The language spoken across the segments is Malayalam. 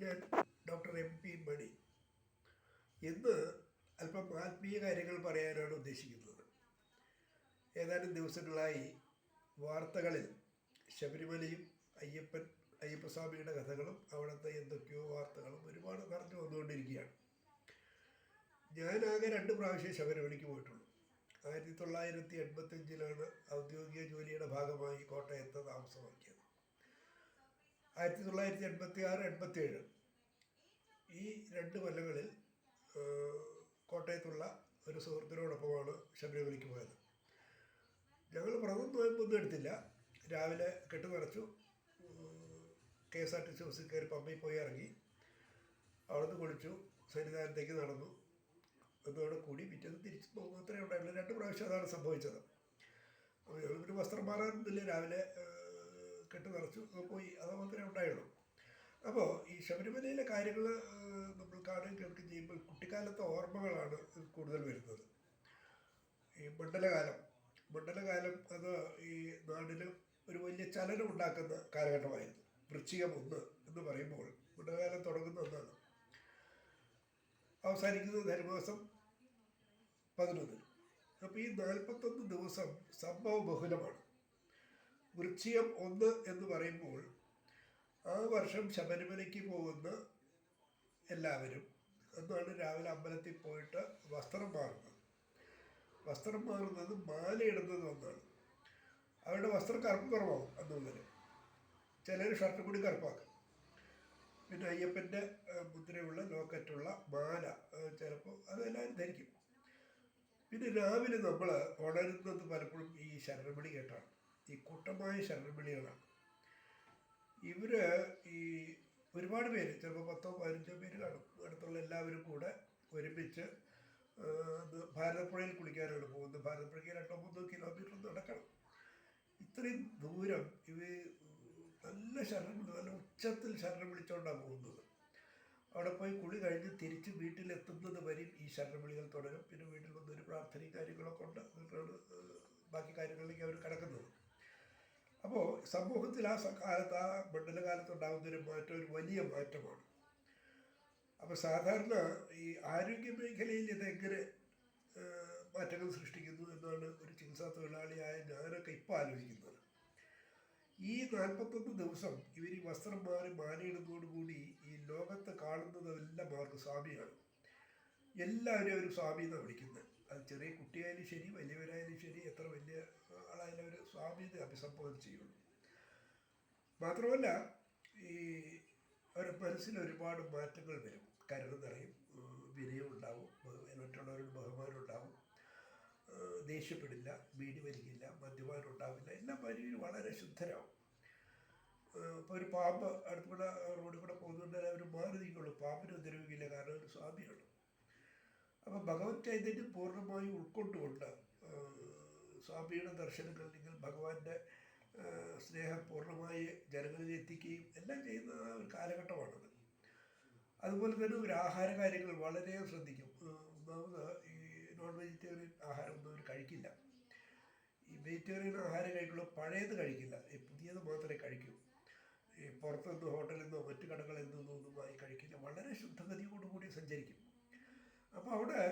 ഞാൻ ഡോക്ടർ MP മണി. ഇന്ന് അല്പം ആത്മീയ കാര്യങ്ങൾ പറയാനാണ് ഉദ്ദേശിക്കുന്നത്. ഏതാനും ദിവസങ്ങളായി വാർത്തകളിൽ ശബരിമലയും അയ്യപ്പസ്വാമിയുടെ കഥകളും അവിടുത്തെ എന്തൊക്കെയോ വാർത്തകളും ഒരുപാട് നിറഞ്ഞു വന്നുകൊണ്ടിരിക്കുകയാണ്. ഞാനാകെ 2 പ്രാവശ്യം ശബരിമലയ്ക്ക് പോയിട്ടുള്ളൂ. 1985 ഔദ്യോഗിക ജോലിയുടെ ഭാഗമായി കോട്ടയത്ത് താമസമാക്കിയത്. 1986, 87 ഈ 2 കൊല്ലങ്ങളിൽ കോട്ടയത്തുള്ള ഒരു സുഹൃത്തിനോടൊപ്പമാണ് ശബരിമലയ്ക്ക് പോയത്. ഞങ്ങൾ വ്രതം നോയമ്പൊന്നും എടുത്തില്ല. രാവിലെ കെട്ട് നിറച്ചു, KSRTC ബസ്സിൽ കയറി പമ്പയിൽ പോയി ഇറങ്ങി, അവിടുന്ന് കുളിച്ചു, സന്നിധാനത്തേക്ക് നടന്നു, എന്നോടെ കൂടി പിറ്റേന്ന് തിരിച്ച് പോകുന്നു. അത്രയും ഉണ്ടായിരുന്നു. 2 പ്രാവശ്യം അതാണ് സംഭവിച്ചത്. അപ്പോൾ ഞങ്ങൾ പിന്നെ വസ്ത്രം മാറാനൊന്നുമില്ല, രാവിലെ കെട്ട് നിറച്ചു പോയി, അത് മാത്രമേ ഉണ്ടായുള്ളൂ. അപ്പോൾ ഈ ശബരിമലയിലെ കാര്യങ്ങൾ നമ്മൾ കാണുകയും കേൾക്കുകയും ചെയ്യുമ്പോൾ കുട്ടിക്കാലത്തെ ഓർമ്മകളാണ് കൂടുതൽ വരുന്നത്. ഈ മണ്ഡലകാലം അത് ഈ നാടിന് ഒരു വലിയ ചലനം ഉണ്ടാക്കുന്ന കാലഘട്ടമായിരുന്നു. വൃശ്ചികം 1 എന്ന് പറയുമ്പോൾ മണ്ഡലകാലം തുടങ്ങുന്ന ഒന്നാണ്, അവസാനിക്കുന്നത് ധനുമാസം 11. അപ്പോൾ ഈ 41 ദിവസം സംഭവ ബഹുലമാണ്. വൃശ്ചികം 1 എന്ന് പറയുമ്പോൾ ആ വർഷം ശബരിമലയ്ക്ക് പോകുന്ന എല്ലാവരും അന്നാണ് രാവിലെ അമ്പലത്തിൽ പോയിട്ട് വസ്ത്രം മാറുന്നത്, മാലയിടുന്നത് ഒന്നാണ്. അവരുടെ വസ്ത്രം കറുപ്പ് കുറവാകും അന്നുള്ളവർ. ചിലർ ഷർട്ട് കൂടി കറുപ്പാക്കും. പിന്നെ അയ്യപ്പൻ്റെ മുദ്രയുള്ള ലോക്കറ്റുള്ള മാല ചിലപ്പോൾ അതെല്ലാവരും ധരിക്കും. പിന്നെ രാവിലെ നമ്മൾ ഉണരുന്നത് പലപ്പോഴും ഈ ശരണവിളി കേട്ടാണ്. ഈ കൂട്ടമായ ശരണവിളികളാണ്. ഇവർ ഈ ഒരുപാട് പേര്, ചിലപ്പോൾ 10-15 പേര് കാണും. അടുത്തുള്ള എല്ലാവരും കൂടെ ഒരുമിച്ച് ഭാരതപ്പുഴയിൽ കുളിക്കാനാണ് പോകുന്നത്. ഭാരതപ്പുഴയ്ക്ക് 2-3 കിലോമീറ്റർ നടക്കണം. ഇത്രയും ദൂരം ഇവർ നല്ല ഉച്ചത്തിൽ ശരണം വിളിച്ചുകൊണ്ടാണ് പോകുന്നത്. അവിടെ പോയി കുളി കഴിഞ്ഞ് തിരിച്ച് വീട്ടിലെത്തുന്നത് വരെയും ഈ ശരണവിളികൾ തുടരും. പിന്നെ വീട്ടിൽ വന്നൊരു പ്രാർത്ഥനയും കാര്യങ്ങളൊക്കെ ഉണ്ട്. എന്നിട്ടാണ് ബാക്കി കാര്യങ്ങളിലേക്ക് അവർ കിടക്കുന്നത്. അപ്പോൾ സമൂഹത്തിൽ ആ കാലത്ത്, ആ മണ്ഡലകാലത്തുണ്ടാകുന്നൊരു മാറ്റം ഒരു വലിയ മാറ്റമാണ്. അപ്പോൾ സാധാരണ ഈ ആരോഗ്യ മേഖലയിൽ ഇതെങ്ങനെ മാറ്റങ്ങൾ സൃഷ്ടിക്കുന്നു എന്നാണ് ഒരു ചികിത്സാ തൊഴിലാളിയായ ഞാനൊക്കെ ഇപ്പോൾ ആലോചിക്കുന്നത്. ഈ 41 ദിവസം ഇവർ ഈ വസ്ത്രം മാറി മാലയിടുന്നതോടുകൂടി ഈ ലോകത്ത് കാണുന്നതെല്ലാം അവർക്ക് സ്വാമിയാണ്. എല്ലാവരും അവർ സ്വാമി എന്നാണ് വിളിക്കുന്നത്. അത് ചെറിയ കുട്ടിയായാലും ശരി, വലിയവരായാലും ശരി, എത്ര വലിയ ആളായാലും അവർ സ്വാമിയെ അഭിസംബോധന ചെയ്യുള്ളൂ. മാത്രമല്ല ഈ അവരുടെ മനസ്സിൽ ഒരുപാട് മാറ്റങ്ങൾ വരും. കരുണ നിറയും, വിനയം ഉണ്ടാവും, മറ്റുള്ളവരുടെ ബഹുമാനം ഉണ്ടാവും, ദേഷ്യപ്പെടില്ല, ബീഡി വലിക്കില്ല, മദ്യപാനം ഉണ്ടാവില്ല, എല്ലാം വളരെ ശുദ്ധരാകും. ഇപ്പോൾ ഒരു പാമ്പ് അടുത്തുകൂടെ റോഡിൽ കൂടെ പോകുന്നുണ്ടെങ്കിൽ അവർ മാറി നീങ്ങുള്ളൂ, പാമ്പിനെ ഉപദ്രവിക്കില്ല, കാരണം ഒരു സ്വാമിയാണ്. അപ്പോൾ ഭഗവത് ചൈതന്യം പൂർണ്ണമായി ഉൾക്കൊണ്ടുകൊണ്ട് സ്വാമിയുടെ ദർശനങ്ങൾ, അല്ലെങ്കിൽ ഭഗവാന്റെ സ്നേഹം പൂർണ്ണമായി ജനങ്ങളിൽ എത്തിക്കുകയും എല്ലാം ചെയ്യുന്ന ഒരു കാലഘട്ടമാണത്. അതുപോലെ തന്നെ ഒരു ആഹാര കാര്യങ്ങൾ വളരെ ശ്രദ്ധിക്കും. ഒന്നാമത് ഈ നോൺ വെജിറ്റേറിയൻ ആഹാരമൊന്നും അവർ കഴിക്കില്ല. ഈ വെജിറ്റേറിയൻ ആഹാരം കഴിക്കുള്ളൂ, പഴയത് കഴിക്കില്ല, ഈ പുതിയത് മാത്രമേ കഴിക്കൂ. ഈ പുറത്തുനിന്ന് ഹോട്ടലിൽ നിന്നോ മറ്റു കടകളിൽ നിന്നൊന്നും വാങ്ങി കഴിക്കില്ല. വളരെ ശുദ്ധഗതിയോടുകൂടി സഞ്ചരിക്കും. അപ്പോൾ അവിടെ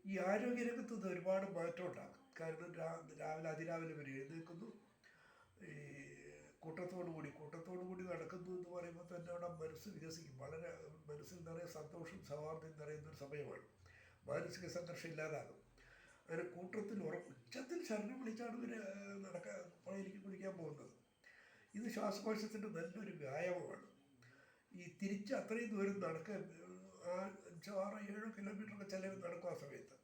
ഈ ആരോഗ്യരംഗത്ത് ഇത് ഒരുപാട് മാറ്റം ഉണ്ടാകും. കാരണം അതിരാവിലെ വരെ എഴുന്നേൽക്കുന്നു, ഈ കൂട്ടത്തോടു കൂടി നടക്കുന്നു എന്ന് പറയുമ്പോൾ തന്നെ അവിടെ മനസ്സ് വികസിക്കും. വളരെ മനസ്സിൽ നിറയെ സന്തോഷം, സൗഹാർദ്ദം നിറയുന്നൊരു സമയമാണ്. മാനസിക സംഘർഷം ഇല്ലാതാകും. അങ്ങനെ കൂട്ടത്തിൽ ഉച്ചത്തിൽ ശരണം വിളിച്ചാണ് ഇവർ പുഴയിലേക്ക് കുളിക്കാൻ പോകുന്നത്. ഇത് ശ്വാസകോശത്തിൻ്റെ നല്ലൊരു വ്യായാമമാണ്. ഈ തിരിച്ച് അത്രയും ദൂരം നടക്കാൻ 5-6-7 കിലോമീറ്ററൊക്കെ ചിലർ നടക്കും ആ സമയത്ത്.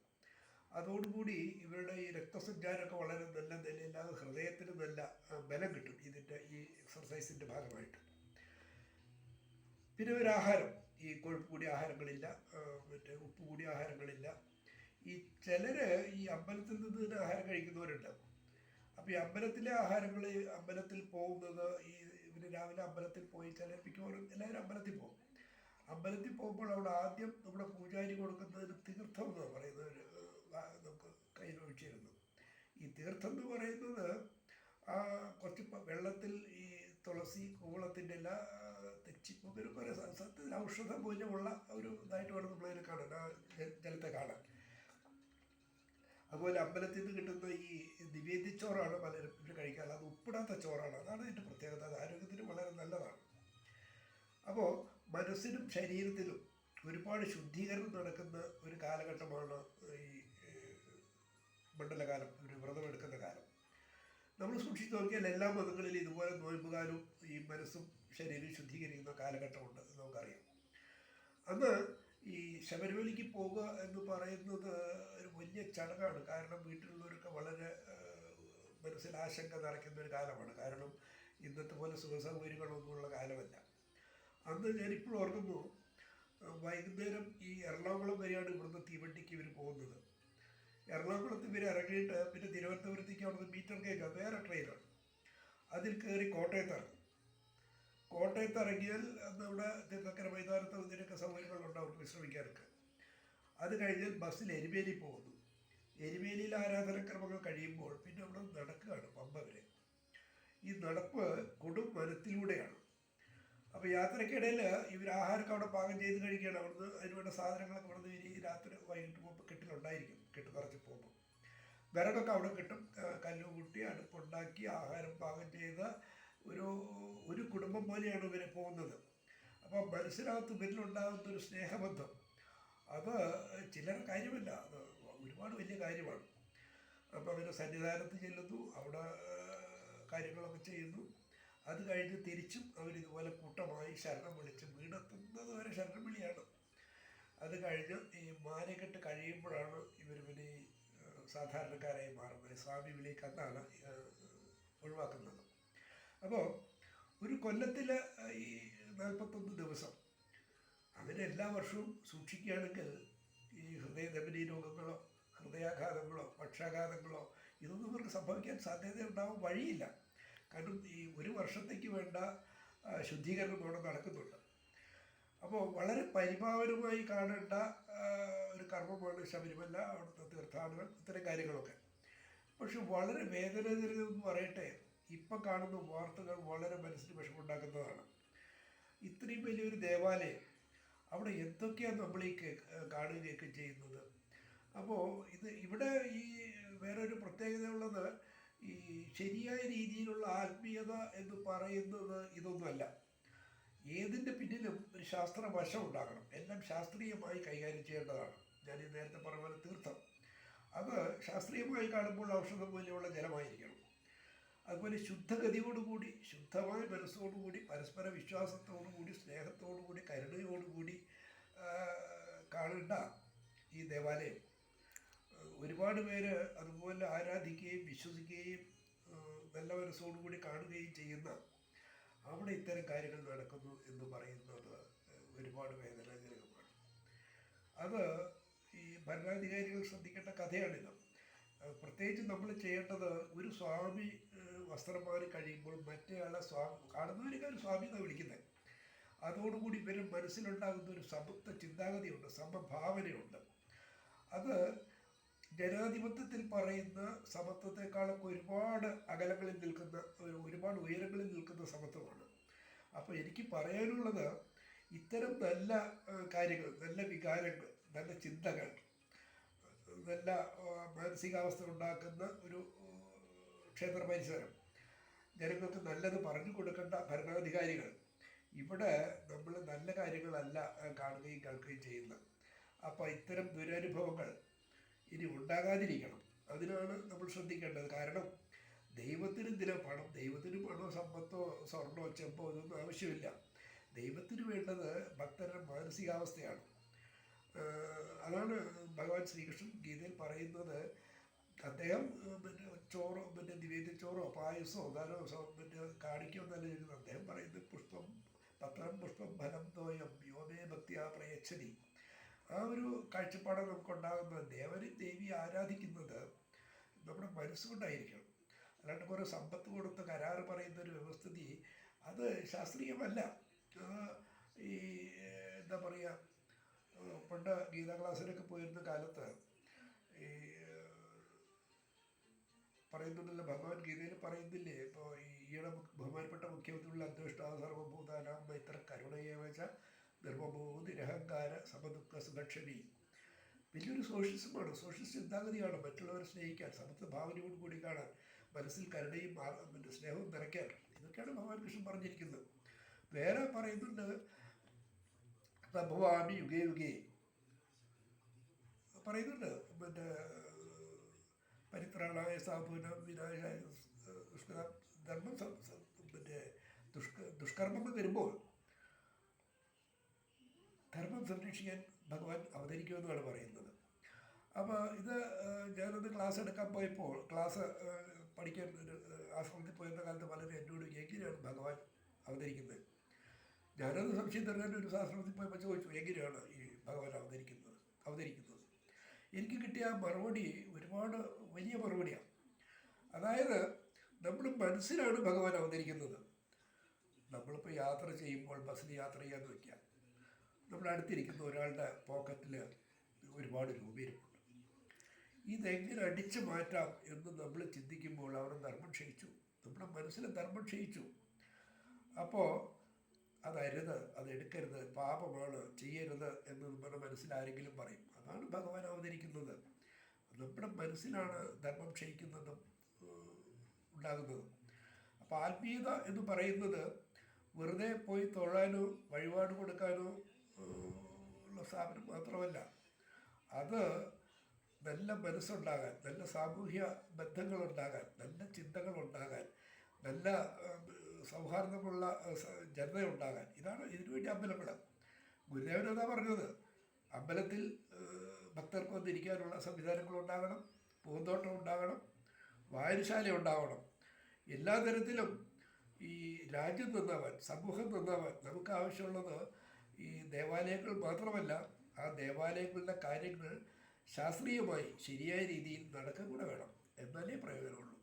അതോടുകൂടി ഇവരുടെ ഈ രക്തസഞ്ചാരമൊക്കെ വളരെ നല്ല നിലയില്ലാതെ ഹൃദയത്തിന് നല്ല ബലം കിട്ടും ഇതിൻ്റെ ഈ എക്സർസൈസിൻ്റെ ഭാഗമായിട്ട്. പിന്നെ ഒരു ആഹാരം, ഈ കൊഴുപ്പ് കൂടിയ ആഹാരങ്ങളില്ല, മറ്റേ ഉപ്പ് കൂടിയ ആഹാരങ്ങളില്ല. ഈ ചിലർ ഈ അമ്പലത്തിൽ നിന്ന് തന്നെ ആഹാരം കഴിക്കുന്നവരുണ്ടാവും. അപ്പോൾ ഈ അമ്പലത്തിലെ ആഹാരങ്ങൾ, അമ്പലത്തിൽ പോകുന്നത്, ഈ ഇവർ രാവിലെ അമ്പലത്തിൽ പോയി മിക്കവാറും എല്ലാവരും അമ്പലത്തിൽ പോകും. അമ്പലത്തിൽ പോകുമ്പോൾ അവിടെ ആദ്യം നമ്മുടെ പൂജാരി കൊടുക്കുന്നതിന് തീർത്ഥം എന്നാണ് പറയുന്നത്. നമുക്ക് കയ്യിൽ ഒഴിച്ചിരുന്നു. ഈ തീർത്ഥം എന്ന് പറയുന്നത് കുറച്ച് വെള്ളത്തിൽ ഈ തുളസി, കൂവളത്തിൻ്റെ ഇല, തെച്ചിപ്പൂക്കിന് കുറേ സത്യത്തിൽ നല്ല ഔഷധ മൂല്യമുള്ള ഒരു ഇതായിട്ട് വേണം നമ്മളതിനെ കാണാൻ, ആ ജലത്തെ കാണാൻ. അതുപോലെ അമ്പലത്തിൽ നിന്ന് കിട്ടുന്ന ഈ നിവേദ്യച്ചോറാണ് പലരും ഇവർ കഴിക്കാറ്. അത് ഉപ്പിടാത്ത ചോറാണ്. അതാണ് ഇതിൻ്റെ പ്രത്യേകത. അത് ആരോഗ്യത്തിന് വളരെ നല്ലതാണ്. അപ്പോൾ മനസ്സിനും ശരീരത്തിനും ഒരുപാട് ശുദ്ധീകരണം നടക്കുന്ന ഒരു കാലഘട്ടമാണ് ഈ മണ്ഡലകാലം, ഒരു വ്രതമെടുക്കുന്ന കാലം. നമ്മൾ സൂക്ഷിച്ച് നോക്കിയാൽ എല്ലാ മതങ്ങളിലും ഇതുപോലെ നോയമ്പുകാലും ഈ മനസ്സും ശരീരവും ശുദ്ധീകരിക്കുന്ന കാലഘട്ടമുണ്ട് എന്ന് നമുക്കറിയാം. അന്ന് ഈ ശബരിമലയ്ക്ക് പോകുക എന്ന് പറയുന്നത് ഒരു വലിയ ചടങ്ങാണ്. കാരണം വീട്ടിലുള്ളവരൊക്കെ വളരെ മനസ്സിൽ ആശങ്ക നിറയ്ക്കുന്ന ഒരു കാലമാണ്. കാരണം ഇന്നത്തെ പോലെ സുഖസൗകര്യങ്ങളൊന്നുമുള്ള കാലമല്ല. അന്ന് ഞാനിപ്പോഴും ഓർക്കുന്നു, വൈകുന്നേരം ഈ എറണാകുളം വരെയാണ് ഇവിടുന്ന് തീവണ്ടിക്ക് ഇവർ പോകുന്നത്. എറണാകുളത്ത് ഇവർ ഇറങ്ങിയിട്ട് പിന്നെ തിരുവനന്തപുരത്തേക്ക് അവിടുന്ന് മീറ്റർ ഗേജ് വേറെ ട്രെയിനാണ്. അതിൽ കയറി കോട്ടയത്തിറങ്ങും. കോട്ടയത്ത് ഇറങ്ങിയാൽ അന്ന് അവിടെ തിരുനക്കര മൈതാനത്ത് ഇതിനൊക്കെ സൗകര്യങ്ങളുണ്ട് അവർക്ക് വിശ്രമിക്കാനൊക്കെ. അത് കഴിഞ്ഞാൽ ബസ്സിൽ എരുമേലി പോകുന്നു. എരുമേലിയിൽ ആരാധനക്രമങ്ങൾ കഴിയുമ്പോൾ പിന്നെ അവിടെ നടക്കുകയാണ് പമ്പ വരെ. ഈ നടപ്പ് കൊടും വനത്തിലൂടെയാണ്. അപ്പോൾ യാത്രക്കിടയിൽ ഇവർ ആഹാരമൊക്കെ അവിടെ പാകം ചെയ്ത് കഴിക്കുകയാണ്. അവിടുന്ന് അതിനുവേണ്ട സാധനങ്ങളൊക്കെ ഇവിടുന്ന് ഈ രാത്രി വൈകിട്ട് പോകുമ്പോൾ കെട്ടിലുണ്ടായിരിക്കും. കെട്ട് നിറച്ച് പോകുമ്പോൾ വിറകൊക്കെ അവിടെ കിട്ടും. കല്ലുകൂട്ടി അടുപ്പുണ്ടാക്കി ആഹാരം പാകം ചെയ്ത് ഒരു കുടുംബം പോലെയാണ് ഇവരെ പോകുന്നത്. അപ്പോൾ മനസ്സിനകത്ത് ഇവരിലുണ്ടാകുന്നൊരു സ്നേഹബന്ധം അത് ചില്ലറ കാര്യമല്ല, അത് ഒരുപാട് വലിയ കാര്യമാണ്. അപ്പോൾ അങ്ങനെ സന്നിധാനത്ത് ചെല്ലുന്നു, അവിടെ കാര്യങ്ങളൊക്കെ ചെയ്യുന്നു. അത് കഴിഞ്ഞ് തിരിച്ചും അവരിതുപോലെ കൂട്ടമായി ശരണം വിളിച്ച് വീടെത്തുന്നത് വരെ ശരണം വിളിയാണ്. അത് കഴിഞ്ഞ് ഈ മാലകെട്ട് കഴിയുമ്പോഴാണ് ഇവർ പിന്നെ സാധാരണക്കാരായി മാറുന്നത്. സ്വാമി വിളിക്ക് അന്നാണ് ഒഴിവാക്കുന്നത്. അപ്പോൾ ഒരു കൊല്ലത്തിൽ ഈ 41 ദിവസം അങ്ങനെ എല്ലാ വർഷവും സൂക്ഷിക്കുകയാണെങ്കിൽ ഈ ഹൃദയധമനി രോഗങ്ങളോ ഹൃദയാഘാതങ്ങളോ പക്ഷാഘാതങ്ങളോ ഇതൊന്നും ഇവർക്ക് സംഭവിക്കാൻ സാധ്യതയുണ്ടാവാൻ വഴിയില്ല. കാരണം ഈ ഒരു വർഷത്തേക്ക് വേണ്ട ശുദ്ധീകരണം അവിടെ നടക്കുന്നുണ്ട്. അപ്പോൾ വളരെ പരിപാവനമായി കാണേണ്ട ഒരു കർമ്മമാണ് ശബരിമല, അവിടുത്തെ തീർത്ഥാടനം, ഇത്തരം കാര്യങ്ങളൊക്കെ. പക്ഷെ വളരെ വേദനാജനകമെന്ന് പറയട്ടെ, ഇപ്പം കാണുന്ന വാർത്തകൾ വളരെ മനസ്സിന് വിഷമുണ്ടാക്കുന്നതാണ്. ഇത്രയും വലിയൊരു ദേവാലയം, അവിടെ എന്തൊക്കെയാണ് നമ്മൾ ഈ കാണുകയൊക്കെ ചെയ്യുന്നത്. അപ്പോൾ ഇവിടെ ഈ വേറൊരു പ്രത്യേകത ഉള്ളത്, ഈ ശരിയായ രീതിയിലുള്ള ആത്മീയത എന്ന് പറയുന്നത് ഇതൊന്നുമല്ല. ഏതിൻ്റെ പിന്നിലും ഒരു ശാസ്ത്രവശം ഉണ്ടാകണം. എല്ലാം ശാസ്ത്രീയമായി കൈകാര്യം ചെയ്യേണ്ടതാണ്. ഞാൻ ഈ നേരത്തെ പറഞ്ഞ പോലെ തീർത്ഥം അത് ശാസ്ത്രീയമായി കാണുമ്പോൾ ഔഷധം പോലെയുള്ള ജലമായിരിക്കണം. അതുപോലെ ശുദ്ധഗതിയോടുകൂടി, ശുദ്ധമായ മനസ്സോടുകൂടി, പരസ്പര വിശ്വാസത്തോടുകൂടി, സ്നേഹത്തോടുകൂടി, കരുണയോടുകൂടി കാണേണ്ട ഈ ദേവാലയം ഒരുപാട് പേര് അതുപോലെ ആരാധിക്കുകയും വിശ്വസിക്കുകയും നല്ല മനസ്സോടുകൂടി കാണുകയും ചെയ്യുന്ന അവിടെ ഇത്തരം കാര്യങ്ങൾ നടക്കുന്നു എന്ന് പറയുന്നത് ഒരുപാട് വേദനാജനകമാണ്. അത് ഈ ഭരണാധികാരികൾ ശ്രദ്ധിക്കേണ്ട കഥയാണിത്. പ്രത്യേകിച്ച് നമ്മൾ ചെയ്യേണ്ടത്, ഒരു സ്വാമി വസ്ത്രം മാറി കഴിയുമ്പോൾ മറ്റേയാളെ കാണുന്നവരൊക്കെ ഒരു സ്വാമി എന്നാണ് വിളിക്കുന്നത്. അതോടുകൂടി ഇവരുടെ മനസ്സിലുണ്ടാകുന്ന ഒരു സമത്വ ചിന്താഗതിയുണ്ട്, സമഭാവനയുണ്ട്. അത് ജനാധിപത്യത്തിൽ പറയുന്ന സമത്വത്തെക്കാളൊക്കെ ഒരുപാട് അകലങ്ങളിൽ നിൽക്കുന്ന, ഒരുപാട് ഉയരങ്ങളിൽ നിൽക്കുന്ന സമത്വമാണ്. അപ്പോൾ എനിക്ക് പറയാനുള്ളത്, ഇത്തരം നല്ല കാര്യങ്ങൾ, നല്ല വികാരങ്ങൾ, നല്ല ചിന്തകൾ, നല്ല മാനസികാവസ്ഥ ഉണ്ടാക്കുന്ന ഒരു ക്ഷേത്ര പരിസരം ജനങ്ങൾക്ക് നല്ലത് പറഞ്ഞു കൊടുക്കേണ്ട ഭരണാധികാരികൾ ഇവിടെ നമ്മൾ നല്ല കാര്യങ്ങളല്ല കാണുകയും കേൾക്കുകയും ചെയ്യുന്നത്. അപ്പോൾ ഇത്തരം ദുരനുഭവങ്ങൾ ഇനി ഉണ്ടാകാതിരിക്കണം. അതിനാണ് നമ്മൾ ശ്രദ്ധിക്കേണ്ടത്. കാരണം ദൈവത്തിന് എന്തിനാ പണം? ദൈവത്തിന് പണമോ സമ്പത്തോ സ്വർണ്ണമോ ചെമ്പോ ഇതൊന്നും ആവശ്യമില്ല. ദൈവത്തിന് വേണ്ടത് ഭക്തരുടെ മാനസികാവസ്ഥയാണ്. അതാണ് ഭഗവാൻ ശ്രീകൃഷ്ണൻ ഗീതയിൽ പറയുന്നത്. അദ്ദേഹം ചോറോ നിവേദ്യച്ചോറോ പായസമോ ദാനോ കാണിക്കുമെന്നല്ല ചോദിക്കുന്നത്. അദ്ദേഹം പറയുന്നത് പുഷ്പം പത്രം പുഷ്പം ഫലം തോയം യോമേ ഭക്തിയാ പ്രയച്ഛതി. ആ ഒരു കാഴ്ചപ്പാടാണ് നമുക്കുണ്ടാകുന്നത്. ദേവനും ദേവിയെ ആരാധിക്കുന്നത് നമ്മുടെ മനസ്സുകൊണ്ടായിരിക്കണം. അല്ലാണ്ട് കുറേ സമ്പത്ത് കൊടുത്ത് കരാറ് പറയുന്ന ഒരു വ്യവസ്ഥിതി അത് ശാസ്ത്രീയമല്ല. ഈ എന്താ പറയുക, പണ്ട് ഗീതാ ക്ലാസ്സിലൊക്കെ പോയിരുന്ന കാലത്ത് ഈ പറയുന്നുണ്ടല്ലോ, ഭഗവാൻ ഗീതയിൽ പറയുന്നില്ലേ, ഇപ്പോൾ ഈയിടെ ബഹുമാനപ്പെട്ട മുഖ്യമന്ത്രിയുള്ള അന്വേഷണ സർവഭൂതാനാം ഇത്ര കരുണയെ വെച്ച നിർമ്മമോ നിരഹങ്കാര സമദുഃഖ സുലക്ഷണി. വലിയൊരു സോഷ്യലിസമാണ്, സോഷ്യലിസ്റ്റ് ചിന്താഗതിയാണ്. മറ്റുള്ളവരെ സ്നേഹിക്കാൻ, സമത്വ ഭാവനയോട് കൂടി കാണാൻ, മനസ്സിൽ കരുണയും സ്നേഹവും നിറയ്ക്കാൻ. ഇതൊക്കെയാണ് ഭഗവാൻ കൃഷ്ണൻ പറഞ്ഞിരിക്കുന്നത്. വേറെ പറയുന്നുണ്ട്, സംഭവാമി യുഗേ യുഗേ പറയുന്നുണ്ട്. പിന്നെ പരിത്രാണായ സാധൂനാം വിനാശായ ധർമ്മം പിന്നെ ദുഷ്കർമ്മങ്ങൾ വരുമ്പോൾ ധർമ്മം സംരക്ഷിക്കാൻ ഭഗവാൻ അവതരിക്കുമെന്നാണ് പറയുന്നത്. അപ്പോൾ ഇത് ഞാനൊന്ന് ക്ലാസ് എടുക്കാൻ പോയപ്പോൾ, ക്ലാസ് പഠിക്കാൻ ഒരു ആശ്രമത്തിൽ പോയിരുന്ന കാലത്ത് പലരും എന്നോട് എങ്ങനെയാണ് ഭഗവാൻ അവതരിക്കുന്നത്, ഞാനത് സംശയം തരാൻ ഒരു ആശ്രമത്തിൽ പോയപ്പോൾ ചോദിച്ചു, എങ്ങനെയാണ് ഈ ഭഗവാൻ അവതരിക്കുന്നത്. എനിക്ക് കിട്ടിയ മറുപടി ഒരുപാട് വലിയ മറുപടിയാണ്. അതായത് നമ്മൾ മനസ്സിലാണ് ഭഗവാൻ അവതരിക്കുന്നത്. നമ്മളിപ്പോൾ യാത്ര ചെയ്യുമ്പോൾ, ബസ്സിൽ യാത്ര ചെയ്യാന്ന് വയ്ക്കാം, നമ്മുടെ അടുത്തിരിക്കുന്ന ഒരാളുടെ പോക്കറ്റിൽ ഒരുപാട് രൂപ ഇരിപ്പുണ്ട്. ഇതെങ്ങനെ അടിച്ചു മാറ്റാം എന്ന് നമ്മൾ ചിന്തിക്കുമ്പോൾ അവിടെ ധർമ്മം ക്ഷയിച്ചു, നമ്മുടെ മനസ്സിൽ ധർമ്മം ക്ഷയിച്ചു. അപ്പോൾ അതരുത്, അതെടുക്കരുത്, പാപമാണ്, ചെയ്യരുത് എന്ന് നമ്മുടെ മനസ്സിൽ ആരെങ്കിലും പറയും. അതാണ് ഭഗവാൻ അവതരിക്കുന്നത്. നമ്മുടെ മനസ്സിലാണ് ധർമ്മം ക്ഷയിക്കുന്നതും ഉണ്ടാകുന്നതും. അപ്പോൾ ആത്മീയത എന്ന് പറയുന്നത് വെറുതെ പോയി തൊഴാനോ വഴിപാട് കൊടുക്കാനോ ഉള്ള സ്ഥാപനം മാത്രമല്ല. അത് നല്ല മനസ്സുണ്ടാകാൻ, നല്ല സാമൂഹ്യ ബന്ധങ്ങളുണ്ടാകാൻ, നല്ല ചിന്തകളുണ്ടാകാൻ, നല്ല സൗഹാർദ്ദമുള്ള ജനതയുണ്ടാകാൻ, ഇതാണ് ഇതിനുവേണ്ടി അമ്പലപ്പെടാം. ഗുരുദേവൻ അതാ പറഞ്ഞത്, അമ്പലത്തിൽ ഭക്തർക്ക് വന്നിരിക്കാനുള്ള സംവിധാനങ്ങളുണ്ടാകണം, പൂന്തോട്ടം ഉണ്ടാകണം, വായനശാല ഉണ്ടാവണം. എല്ലാ തരത്തിലും ഈ രാജ്യം നന്നാവാൻ, സമൂഹം നന്നാവാൻ നമുക്ക് ആവശ്യമുള്ളത് ഈ ദേവാലയങ്ങൾ മാത്രമല്ല, ആ ദേവാലയങ്ങളുടെ കാര്യങ്ങൾ ശാസ്ത്രീയമായി ശരിയായ രീതിയിൽ നടക്കുക കൂടെ വേണം. എന്നാലേ പ്രയോജനമുള്ളൂ.